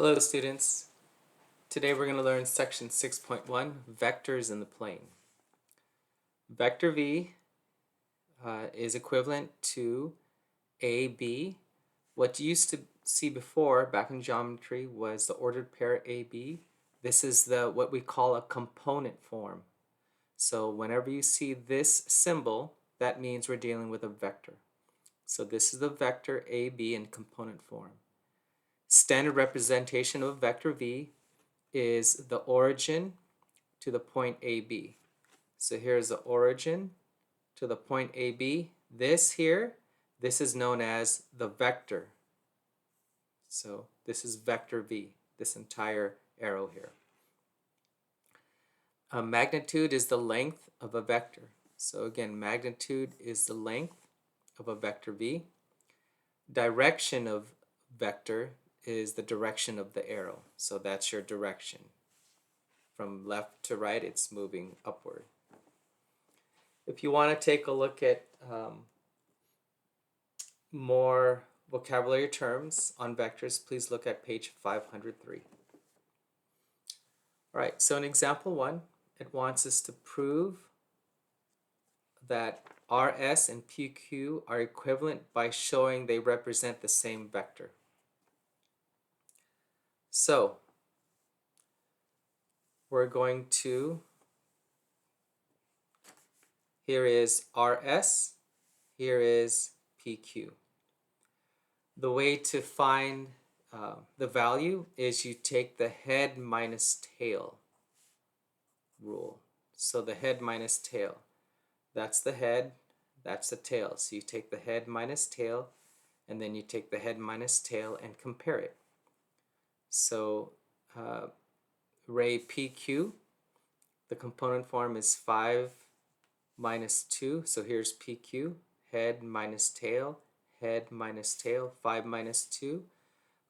Hello students. Today we're going to learn section 6.1, vectors in the plane. Vector v is equivalent to AB. What you used to see before back in geometry was the ordered pair AB. This is what we call a component form. So whenever you see this symbol, that means we're dealing with a vector. So this is the vector AB in component form. Standard representation of vector v is the origin to the point AB. So here's the origin to the point AB. This is known as the vector. So this is vector V, this entire arrow here. Magnitude is the length of a vector. So again, magnitude is the length of a vector V. Direction of vector is the direction of the arrow. So that's your direction. From left to right, it's moving upward. If you want to take a look at more vocabulary terms on vectors, please look at page 503. All right, so in example 1, it wants us to prove that RS and PQ are equivalent by showing they represent the same vector. So we're going to, here is RS, here is PQ. The way to find the value is you take the head minus tail rule. So the head minus tail, that's the head, that's the tail. So you take the head minus tail, and then you take the head minus tail and compare it. So ray PQ, the component form is 5 minus 2. So here's PQ, head minus tail, 5 minus 2,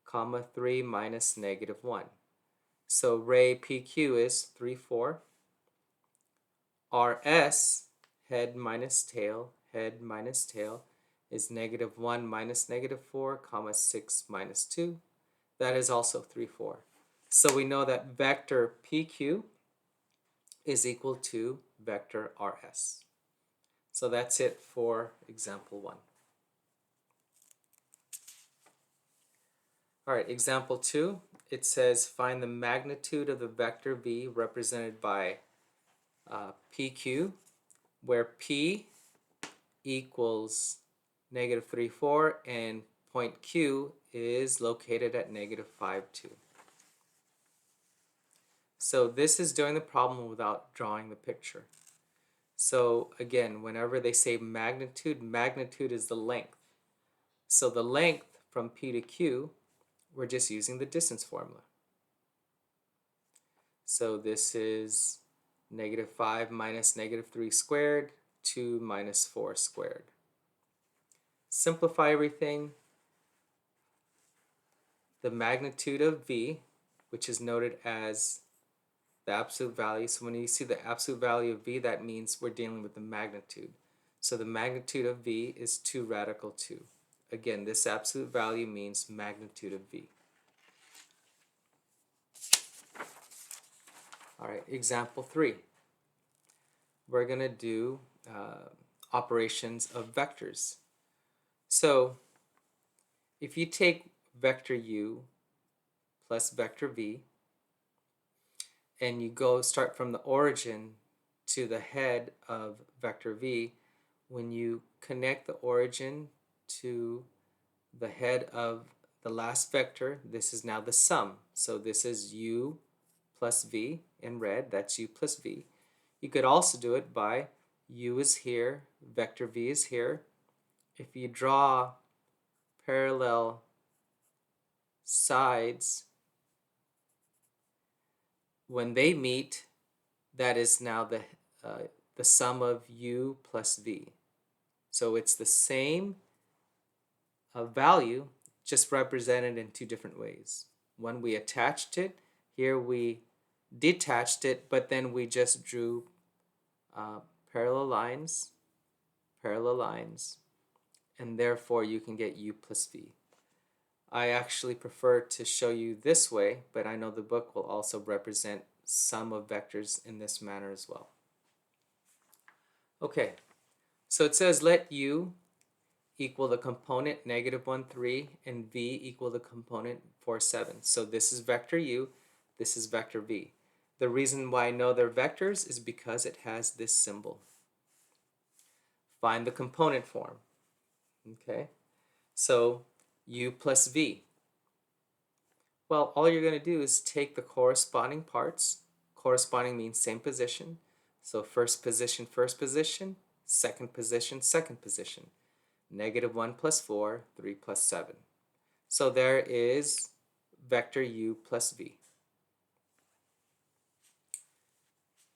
comma 3 minus negative 1. So ray PQ is 3, 4. RS, head minus tail, is negative 1 minus negative 4, comma 6 minus 2. That is also 3, 4. So we know that vector PQ is equal to vector RS. So that's it for example 1. All right, example 2, it says find the magnitude of the vector V represented by PQ, where P equals negative 3, 4, and point Q is located at negative 5, 2. So this is doing the problem without drawing the picture. So again, whenever they say magnitude, magnitude is the length. So the length from P to Q, we're just using the distance formula. So this is negative 5 minus negative 3 squared, 2 minus 4 squared. Simplify everything. The magnitude of V, which is noted as the absolute value. So when you see the absolute value of V, that means we're dealing with the magnitude. So the magnitude of V is 2 radical 2. Again, this absolute value means magnitude of V. All right, example 3. We're going to do operations of vectors. So if you take vector U plus vector V, and you start from the origin to the head of vector V, when you connect the origin to the head of the last vector, this is now the sum. So this is U plus V in red, that's U plus V. You could also do it by U is here, vector V is here. If you draw parallel sides, when they meet, that is now the sum of U plus V. So it's the same value, just represented in 2 different ways. One, we attached it. Here we detached it, but then we just drew parallel lines, and therefore you can get U plus V. I actually prefer to show you this way, but I know the book will also represent some of vectors in this manner as well. Okay, so it says let u equal the component -1, 3, and v equal the component 4, 7. So this is vector u, this is vector v. The reason why I know they're vectors is because it has this symbol. Find the component form. Okay, so u plus v. Well, all you're going to do is take the corresponding parts. Corresponding means same position. So first position, second position, second position. -1 plus 4, 3 plus 7. So there is vector u plus v.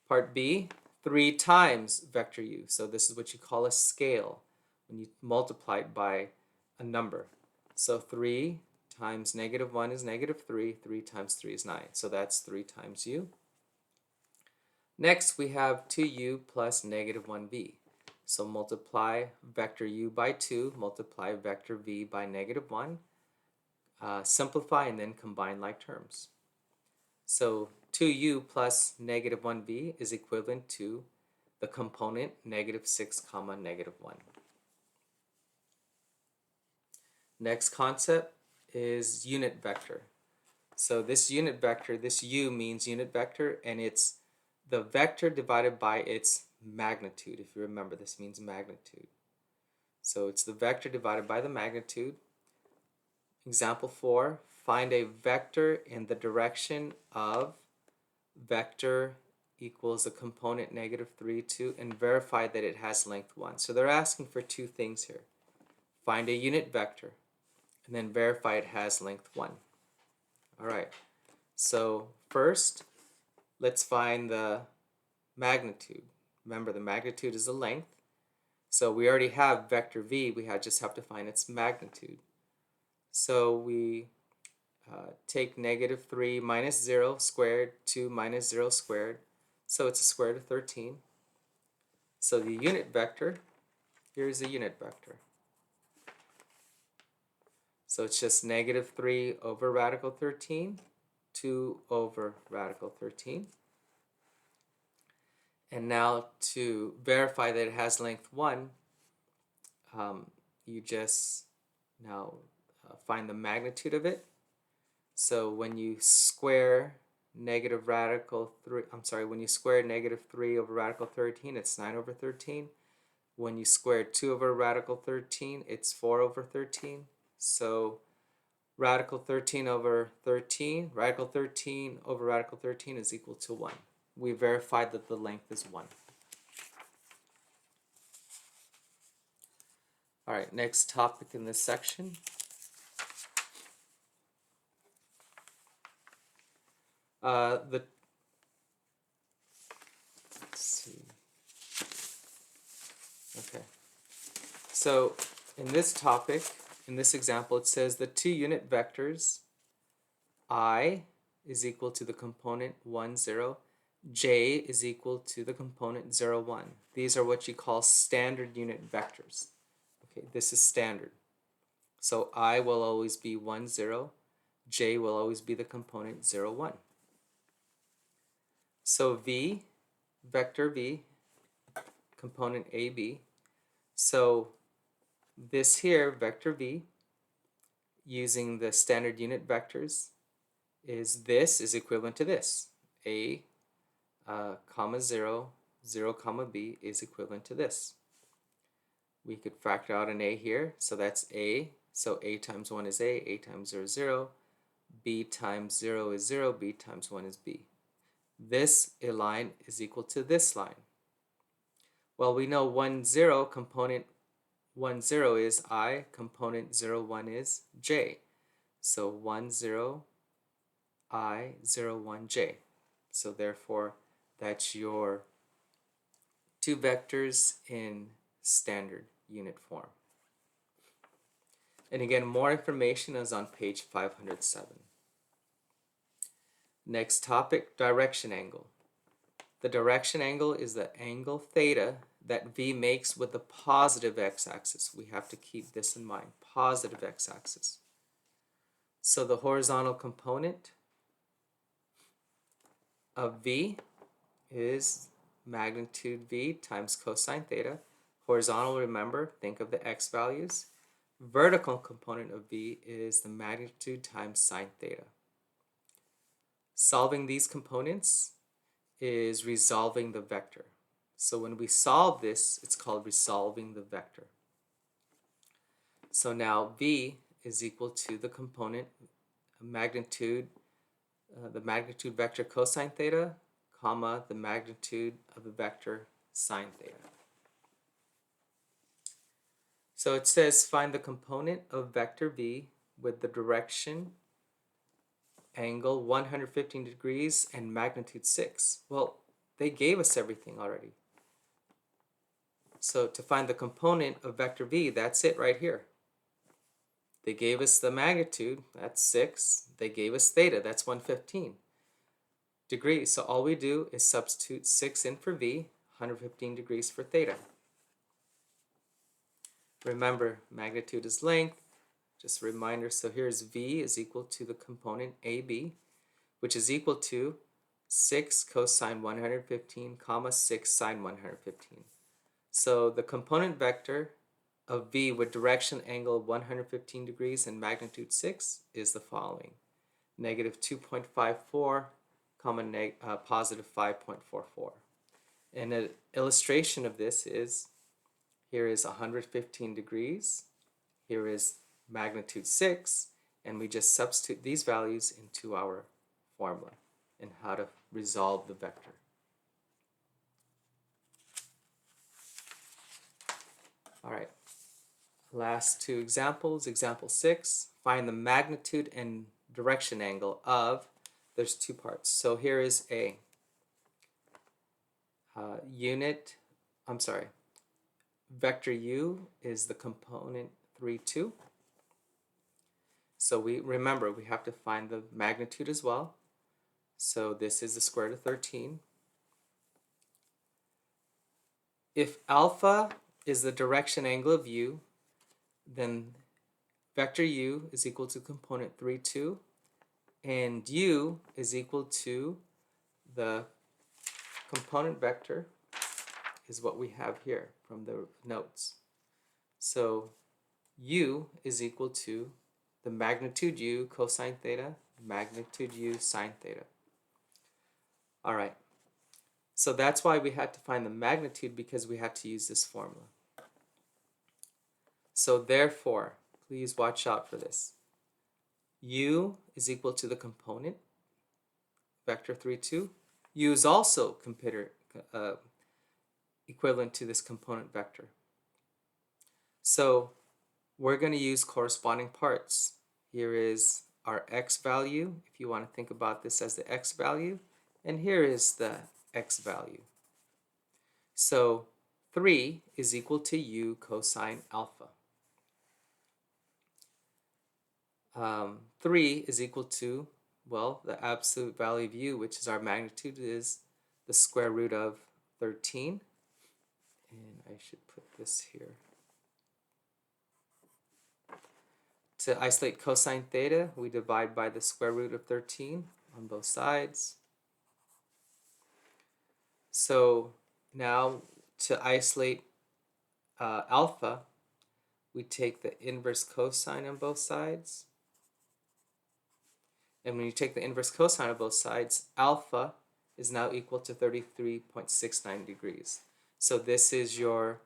Part B, 3 times vector u. So this is what you call a scale when you multiply it by a number. So 3 times -1 is -3. 3 times 3 is 9. So that's 3 times u. Next, we have 2u plus -1v. So multiply vector u by 2, multiply vector v by -1, simplify, and then combine like terms. So 2u plus -1v is equivalent to the component -6, -1. Next concept is unit vector. So this unit vector, this u means unit vector, and it's the vector divided by its magnitude. If you remember, this means magnitude. So it's the vector divided by the magnitude. Example 4, find a vector in the direction of vector equals a component -3, 2, and verify that it has length 1. So they're asking for two things here. Find a unit vector, and then verify it has length 1. All right, so first, let's find the magnitude. Remember, the magnitude is the length. So we already have vector v, we just have to find its magnitude. So we take -3 minus 0 squared, 2 minus 0 squared. So it's a square root of 13. So the unit vector, here's the unit vector. So it's just -3 over radical 13, 2 over radical 13. And now to verify that it has length 1, you just now find the magnitude of it. So when you square when you square -3 over radical 13, it's 9 over 13. When you square 2 over radical 13, it's 4 over 13. So radical 13 over 13, radical 13 over radical 13 is equal to 1. We verified that the length is 1. All right, next topic in this section. Let's see. Okay. So in this topic, in this example, it says the two unit vectors I is equal to the component 1, 0. J is equal to the component 0, 1. These are what you call standard unit vectors. Okay, this is standard. So I will always be 1, 0. J will always be the component 0, 1. So V, vector V, component AB. So this here, vector V, using the standard unit vectors, this is equivalent to this. A, comma 0, 0, comma B is equivalent to this. We could factor out an A here, so that's A. So A times 1 is A times 0 is 0, B times 0 is 0, B times 1 is B. This line is equal to this line. Well, we know 1, 0, component 1, 0 is I, component 0, 1 is J. So 1, 0, I, 0, 1, J. So therefore, that's your two vectors in standard unit form. And again, more information is on page 507. Next topic, direction angle. The direction angle is the angle theta that V makes with the positive x-axis. We have to keep this in mind, positive x-axis. So the horizontal component of V is magnitude V times cosine theta. Horizontal, remember, think of the x values. Vertical component of V is the magnitude times sine theta. Solving these components is resolving the vector. So when we solve this, it's called resolving the vector. So now V is equal to the component magnitude, the magnitude vector cosine theta, comma, the magnitude of the vector sine theta. So it says find the component of vector V with the direction, angle 115 degrees, and magnitude 6. Well, they gave us everything already. So to find the component of vector V, that's it right here. They gave us the magnitude, that's 6. They gave us theta, that's 115 degrees. So all we do is substitute 6 in for V, 115 degrees for theta. Remember, magnitude is length. Just a reminder, so here's V is equal to the component AB, which is equal to 6 cosine 115 comma 6 sine 115. So the component vector of V with direction, angle 115 degrees and magnitude 6 is the following. Negative 2.54 comma positive 5.44. And an illustration of this is, here is 115 degrees, here is magnitude 6, and we just substitute these values into our formula and how to resolve the vector. All right, last two examples. Example 6, find the magnitude and direction angle of, there's two parts. So here is a vector u is the component 3, 2. So we remember we have to find the magnitude as well. So this is the square root of 13. If alpha is the direction angle of u, then vector u is equal to component 3, 2, and u is equal to the component vector is what we have here from the notes. So u is equal to the magnitude u cosine theta, magnitude u sine theta. All right, so that's why we had to find the magnitude, because we had to use this formula. So therefore, please watch out for this. U is equal to the component vector 3, 2. U is also equivalent to this component vector. So we're going to use corresponding parts. Here is our x value, if you want to think about this as the x value, and here is the x value. So 3 is equal to u cosine alpha. 3 is equal to, well, the absolute value of u, which is our magnitude, is the square root of 13. And I should put this here. To isolate cosine theta, we divide by the square root of 13 on both sides. So now to isolate alpha, we take the inverse cosine on both sides. And when you take the inverse cosine on both sides, alpha is now equal to 33.69 degrees. So this is your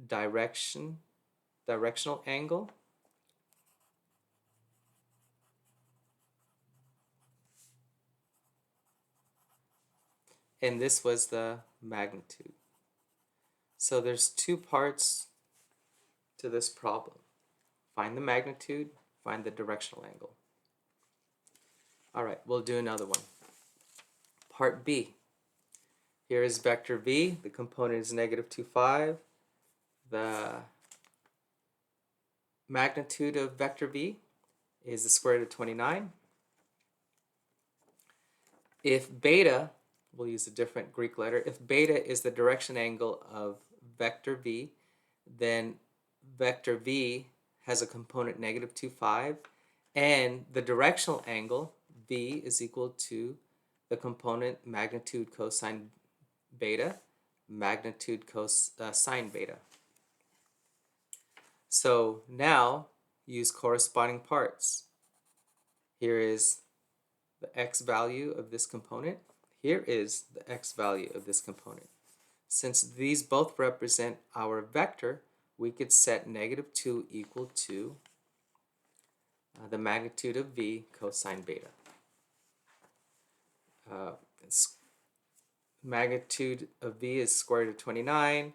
directional angle. And this was the magnitude. So there's two parts to this problem. Find the magnitude, find the directional angle. All right, we'll do another one. Part B. Here is vector V. The component is negative 2, 5. The magnitude of vector V is the square root of 29. If beta, we'll use a different Greek letter, if beta is the direction angle of vector V, then vector V has a component negative 2, 5, And the directional angle, V, is equal to the component magnitude cosine beta, magnitude sine beta. So now use corresponding parts. Here is the x value of this component. Here is the x value of this component. Since these both represent our vector, we could set -2 equal to the magnitude of V cosine beta. Magnitude of V is square root of 29.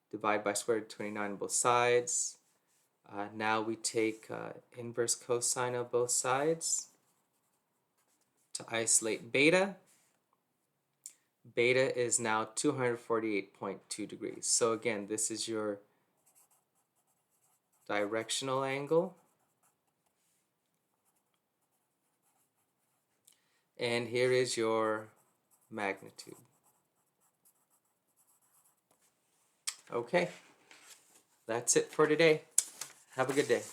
Divide by square root of 29 on both sides. Now we take inverse cosine of both sides to isolate beta. Beta is now 248.2 degrees. So again, this is your directional angle. And here is your magnitude. Okay, that's it for today. Have a good day.